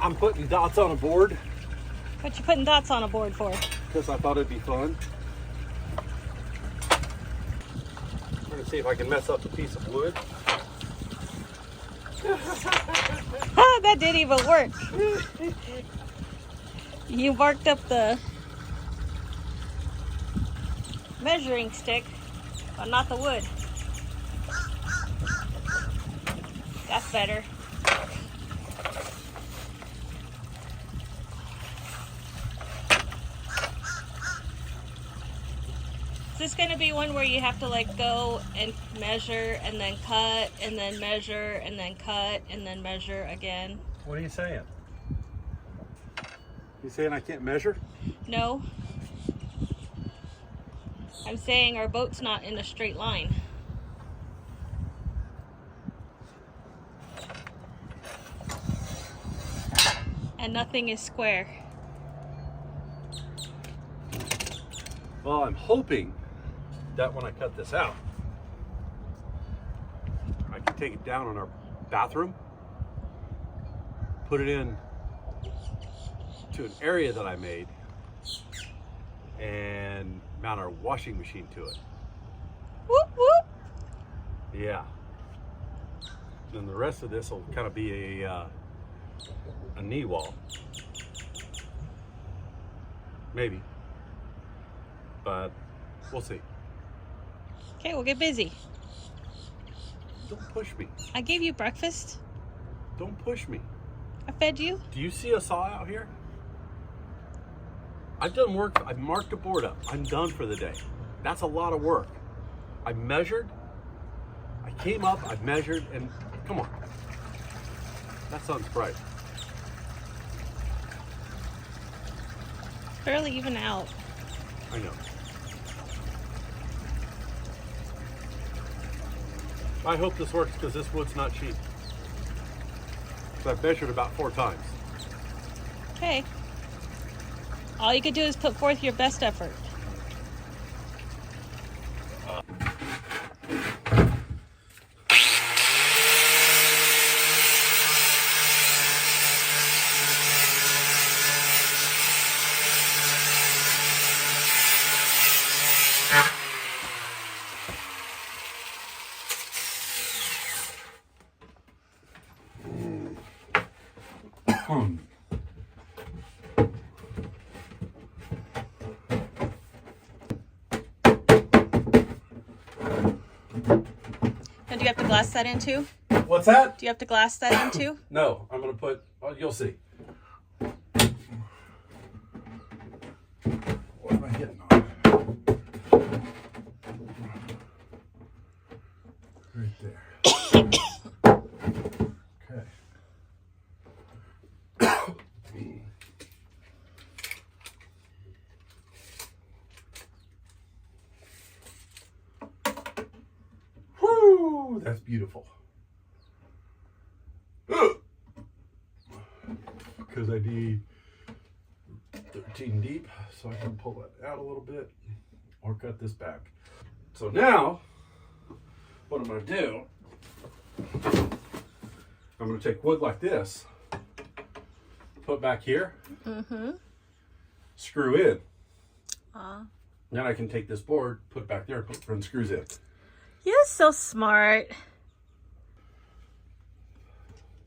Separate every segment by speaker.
Speaker 1: I'm putting dots on a board.
Speaker 2: What you putting dots on a board for?
Speaker 1: Because I thought it'd be fun. I'm gonna see if I can mess up a piece of wood.
Speaker 2: That didn't even work. You marked up the measuring stick, but not the wood. That's better. Is this going to be one where you have to like go and measure and then cut and then measure and then cut and then measure again?
Speaker 1: What are you saying? You saying I can't measure?
Speaker 2: No. I'm saying our boat's not in a straight line. And nothing is square.
Speaker 1: Well, I'm hoping that when I cut this out, I can take it down on our bathroom, put it in to an area that I made, and mount our washing machine to it.
Speaker 2: Whoop whoop.
Speaker 1: Yeah. Then the rest of this will kind of be a knee wall. Maybe. But we'll see.
Speaker 2: Okay, we'll get busy.
Speaker 1: Don't push me.
Speaker 2: I gave you breakfast.
Speaker 1: Don't push me.
Speaker 2: I fed you.
Speaker 1: Do you see a saw out here? I've done work. I've marked the board up. I'm done for the day. That's a lot of work. I measured. I came up, I measured, and come on. That sun's bright.
Speaker 2: Barely even out.
Speaker 1: I know. I hope this works because this wood's not cheap. So I've measured about 4 times.
Speaker 2: Okay. All you could do is put forth your best effort. And do you have to glass that in too?
Speaker 1: What's that?
Speaker 2: Do you have to glass that in too?
Speaker 1: No, I'm going to put, well, you'll see. What am I hitting on? Right there. Okay. Whoo, that's beautiful. Because I need 13 deep, so I can pull that out a little bit or cut this back. So now, what I'm going to do, I'm going to take wood like this, put back here, screw in. Then I can take this board, put it back there, and run screws in.
Speaker 2: You're so smart.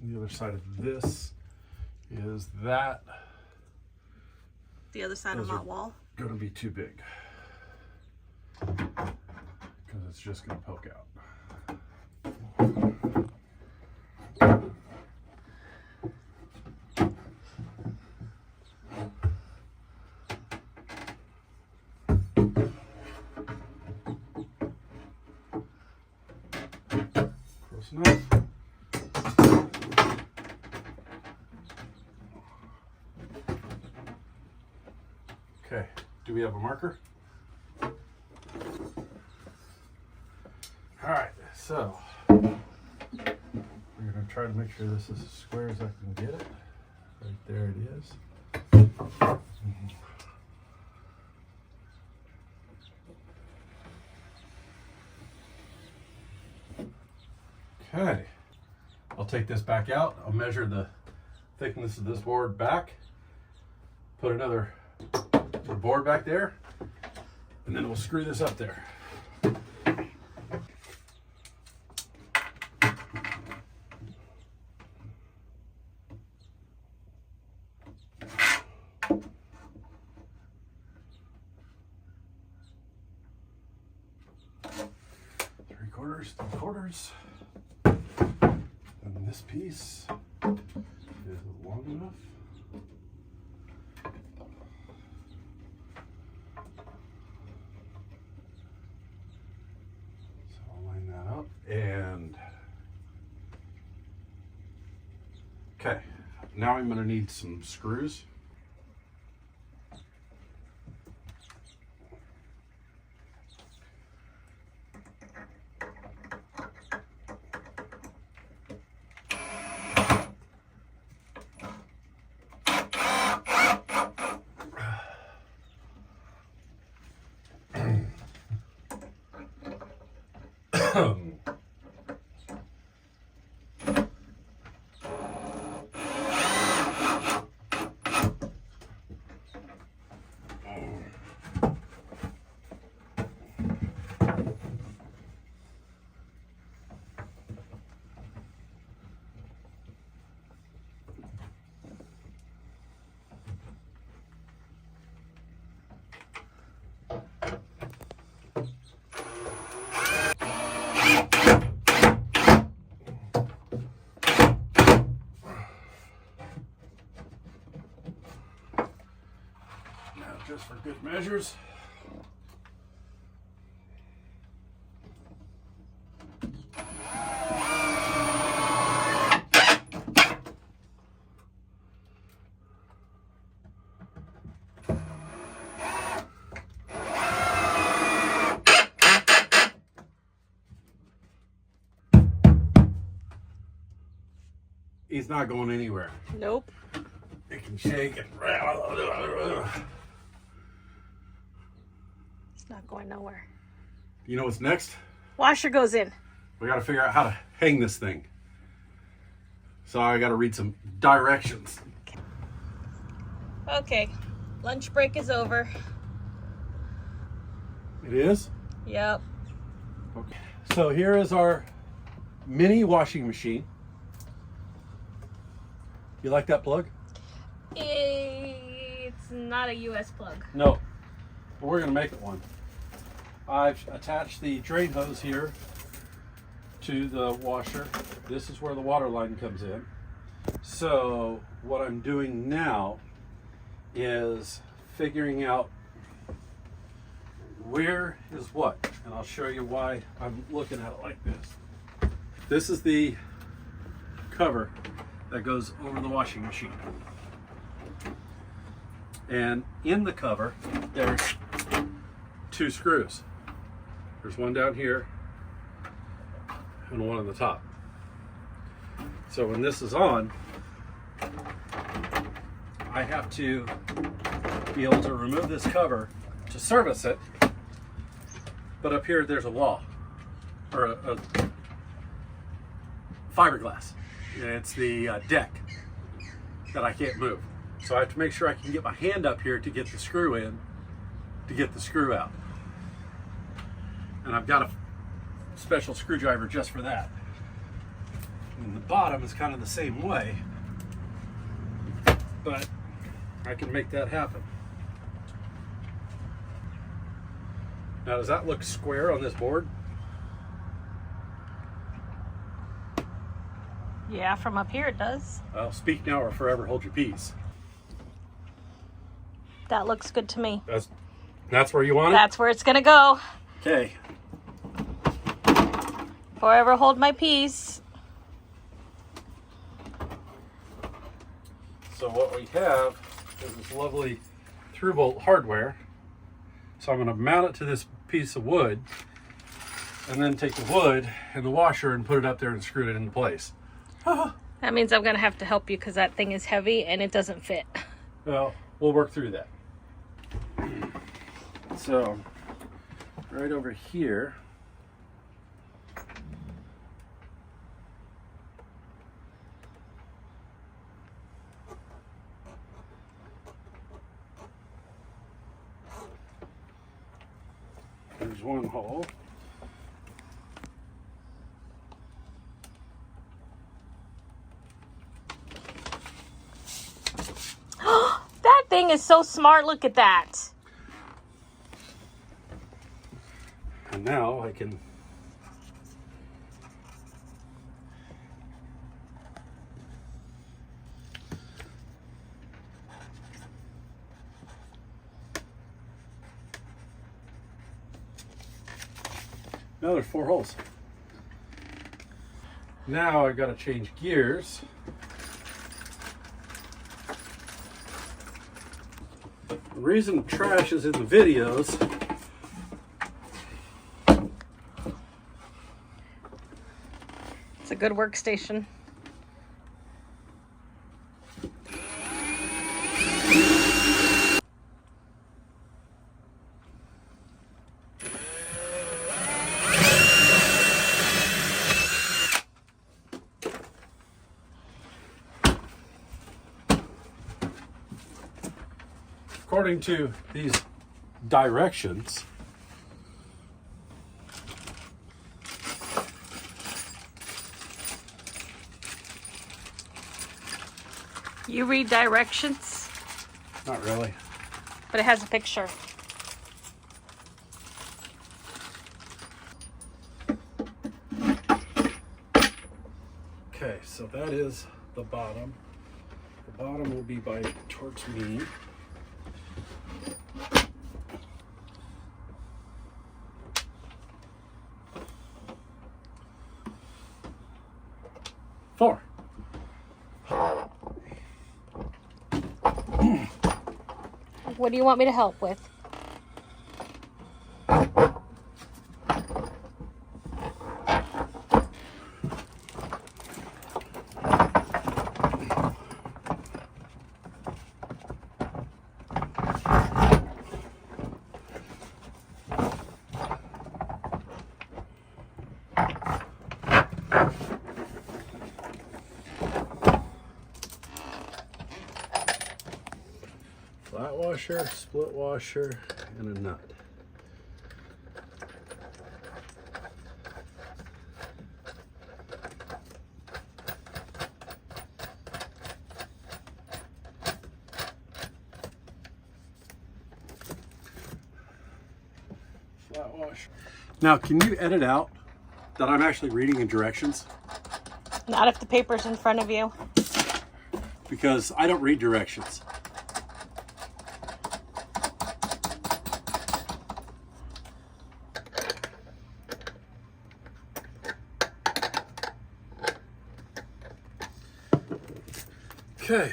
Speaker 1: The other side of this is that.
Speaker 2: The other side of that wall?
Speaker 1: Going to be too big because it's just going to poke out. Close enough. Okay, do we have a marker? All right, so we're gonna try to make sure this is as square as I can get it. Right there it is. Okay, I'll take this back out. I'll measure the thickness of this board back, put another board back there, and then we'll screw this up there. 3/4. And this piece is long enough. So I'll line that up and okay. Now I'm going to need some screws. Just for good measures. He's not going anywhere.
Speaker 2: Nope.
Speaker 1: It can shake and
Speaker 2: It's not going nowhere.
Speaker 1: you know what's next?
Speaker 2: Washer goes in.
Speaker 1: We got to figure out how to hang this thing. So I got to read some directions.
Speaker 2: Okay, lunch break is over.
Speaker 1: It is?
Speaker 2: Yep.
Speaker 1: Okay. So here is our mini washing machine. You like that plug?
Speaker 2: It's not a US plug.
Speaker 1: No, but we're going to make it one. I've attached the drain hose here to the washer. This is where the water line comes in. So what I'm doing now is figuring out where is what, and I'll show you why I'm looking at it like this. This is the cover that goes over the washing machine. And in the cover, there's 2 screws. There's one down here and one on the top. So when this is on, I have to be able to remove this cover to service it. But up here, there's a wall, or a fiberglass. It's the deck that I can't move. So I have to make sure I can get my hand up here to get the screw in, to get the screw out. And I've got a special screwdriver just for that. And the bottom is kind of the same way, but I can make that happen. Now, does that look square on this board?
Speaker 2: Yeah, from up here it does.
Speaker 1: Well, speak now or forever hold your peace.
Speaker 2: That looks good to me.
Speaker 1: That's where you want it?
Speaker 2: That's where it's gonna go.
Speaker 1: Okay.
Speaker 2: Forever hold my peace.
Speaker 1: So what we have is this lovely through bolt hardware. So I'm going to mount it to this piece of wood and then take the wood and the washer and put it up there and screw it into place.
Speaker 2: That means I'm gonna have to help you because that thing is heavy and it doesn't fit.
Speaker 1: Well, we'll work through that. So right over here, hole.
Speaker 2: That thing is so smart. Look at that.
Speaker 1: And now I can now there's 4 holes. Now I've got to change gears. The reason trash is in the videos
Speaker 2: It's a good workstation.
Speaker 1: according to these directions,
Speaker 2: You read directions,
Speaker 1: not really.
Speaker 2: but it has a picture.
Speaker 1: Okay, so that is the bottom. The bottom will be by towards me. Four.
Speaker 2: What do you want me to help with?
Speaker 1: Flat washer, split washer, and a nut. Flat washer. Now, can you edit out that I'm actually reading in directions?
Speaker 2: Not if the paper's in front of you.
Speaker 1: Because I don't read directions. Okay.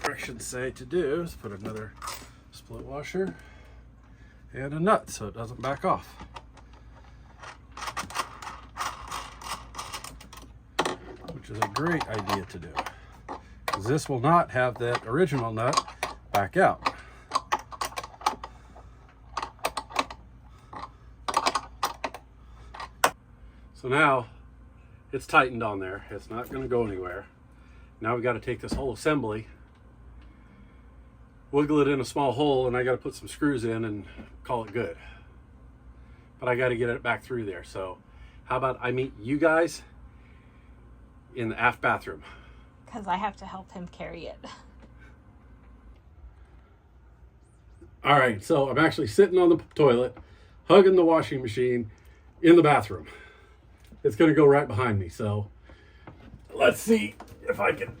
Speaker 1: Directions say to do is put another split washer and a nut so it doesn't back off. Which is a great idea to do, because this will not have that original nut back out. So now it's tightened on there. It's not going to go anywhere. Now we've got to take this whole assembly, wiggle it in a small hole, and I got to put some screws in and call it good. But I got to get it back through there. So how about I meet you guys in the aft bathroom?
Speaker 2: Because I have to help him carry it.
Speaker 1: All right, so I'm actually sitting on the toilet, hugging the washing machine in the bathroom. It's going to go right behind me. So let's see if I can.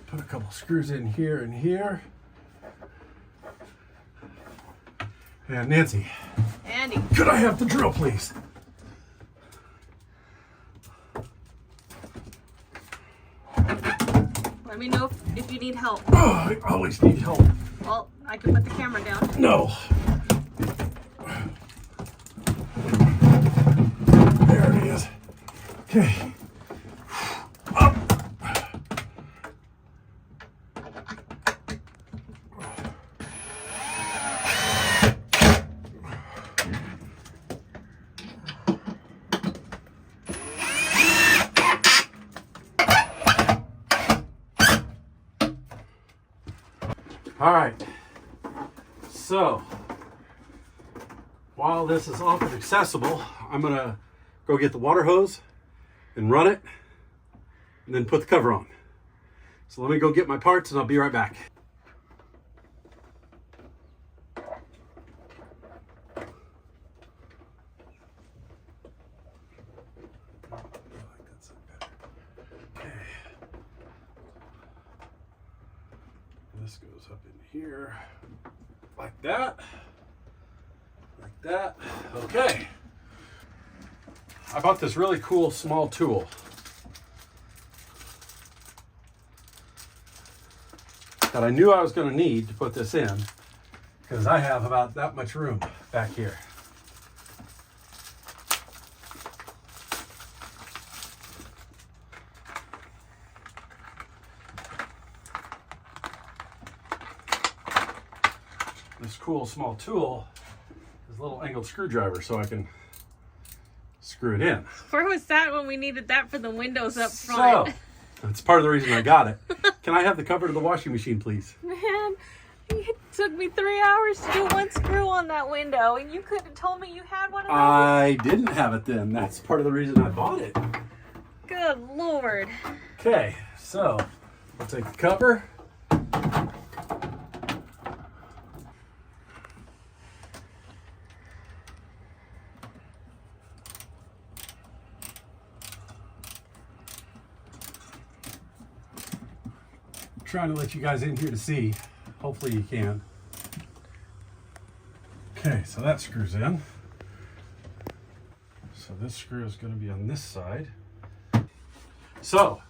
Speaker 1: Put a couple screws in here and here. And Nancy.
Speaker 2: Andy.
Speaker 1: Could I have the drill, please?
Speaker 2: Let me know if you need help.
Speaker 1: Oh, I always need help.
Speaker 2: Well, I can put the camera down.
Speaker 1: No. There it is. Okay. Up. All right, so while this is often accessible, I'm gonna go get the water hose and run it and then put the cover on. So let me go get my parts and I'll be right back. Okay. This goes up in here like that, like that. Okay. I bought this really cool small tool. That I knew I was going to need to put this in because I have about that much room back here. This cool small tool is a little angled screwdriver so I can screw it in.
Speaker 2: Where was that when we needed that for the windows up front?
Speaker 1: So, that's part of the reason I got it. Can I have the cover to the washing machine, please?
Speaker 2: Man, it took me 3 hours to do one screw on that window, and you could have told me you had one of those.
Speaker 1: I didn't have it then. That's part of the reason I bought it.
Speaker 2: Good Lord.
Speaker 1: Okay, so we'll take the cover. Trying to let you guys in here to see. Hopefully you can. Okay, so that screws in. So this screw is going to be on this side. So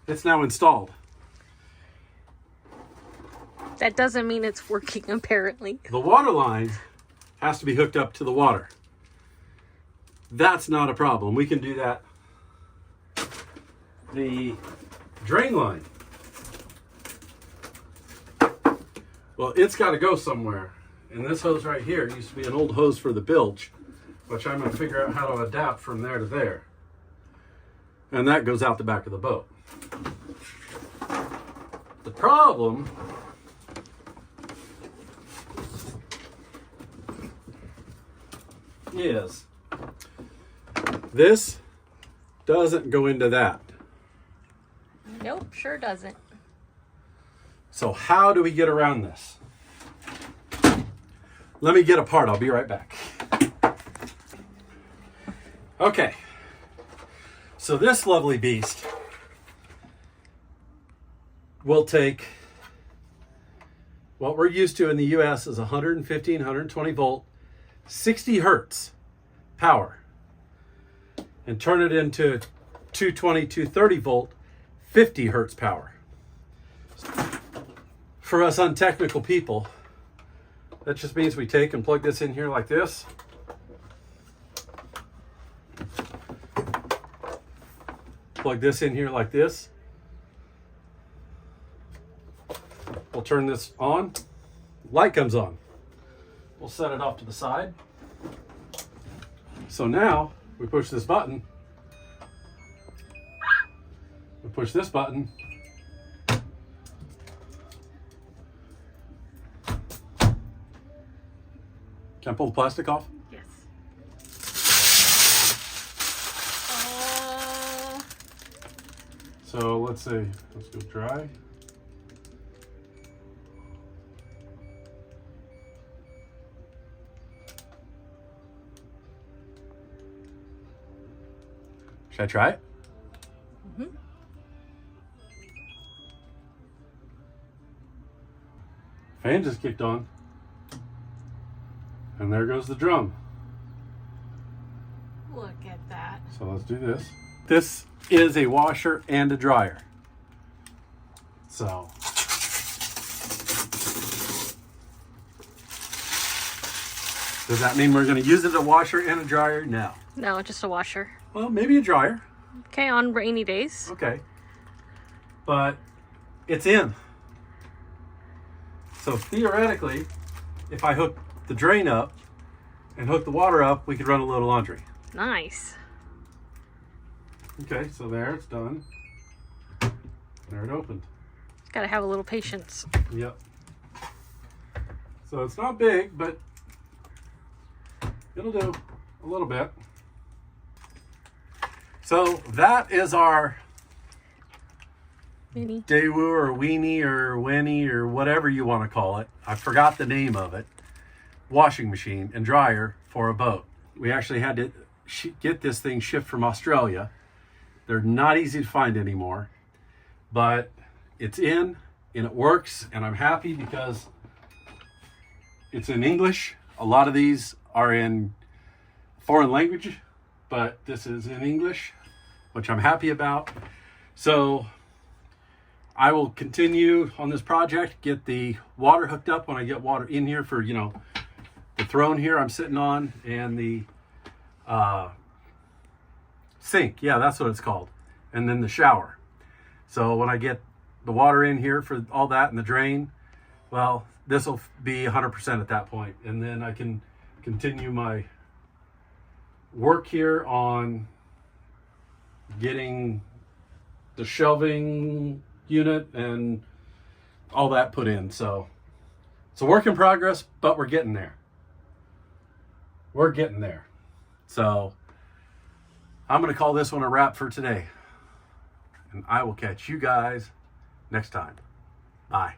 Speaker 1: it's now installed.
Speaker 2: That doesn't mean it's working, apparently.
Speaker 1: The water line has to be hooked up to the water. That's not a problem. We can do that. The drain line, well, it's got to go somewhere. And this hose right here used to be an old hose for the bilge, which I'm going to figure out how to adapt from there to there. And that goes out the back of the boat. The problem is this doesn't go into that.
Speaker 2: Nope, sure doesn't.
Speaker 1: So how do we get around this? Let me get a part. I'll be right back. Okay. So this lovely beast will take what we're used to in the US is 115, 120 volt, 60 hertz power, and turn it into 220, 230 volt, 50 hertz power. For us untechnical people, that just means we take and plug this in here like this. Plug this in here like this. We'll turn this on. Light comes on. We'll set it off to the side. So now we push this button. We push this button. Can I pull the plastic off?
Speaker 2: Yes.
Speaker 1: So let's go dry. Should I try it?
Speaker 2: Mm-hmm.
Speaker 1: Fan just kicked on. And there goes the drum.
Speaker 2: Look at that.
Speaker 1: So let's do this. This is a washer and a dryer. So does that mean we're going to use it as a washer and a dryer? No.
Speaker 2: No, just a washer.
Speaker 1: Well, maybe a dryer.
Speaker 2: Okay, on rainy days.
Speaker 1: Okay. But it's in. So theoretically, if I hook the drain up and hook the water up, we could run a load of laundry.
Speaker 2: Nice.
Speaker 1: Okay, so there, it's done. There it opened.
Speaker 2: Gotta have a little patience.
Speaker 1: Yep. So it's not big, but it'll do a little bit. So that is our
Speaker 2: Mini.
Speaker 1: Daewoo or Weenie or Winnie or whatever you want to call it. I forgot the name of it. Washing machine and dryer for a boat. We actually had to get this thing shipped from Australia. They're not easy to find anymore, but it's in and it works, and I'm happy because it's in English. A lot of these are in foreign language, but this is in English, which I'm happy about. So I will continue on this project, get the water hooked up when I get water in here for, you know, the throne here I'm sitting on, and the sink. Yeah, that's what it's called. And then the shower. So when I get the water in here for all that and the drain, well, this will be 100% at that point. And then I can continue my work here on getting the shelving unit and all that put in. So it's a work in progress, but we're getting there. We're getting there. So I'm going to call this one a wrap for today. And I will catch you guys next time. Bye.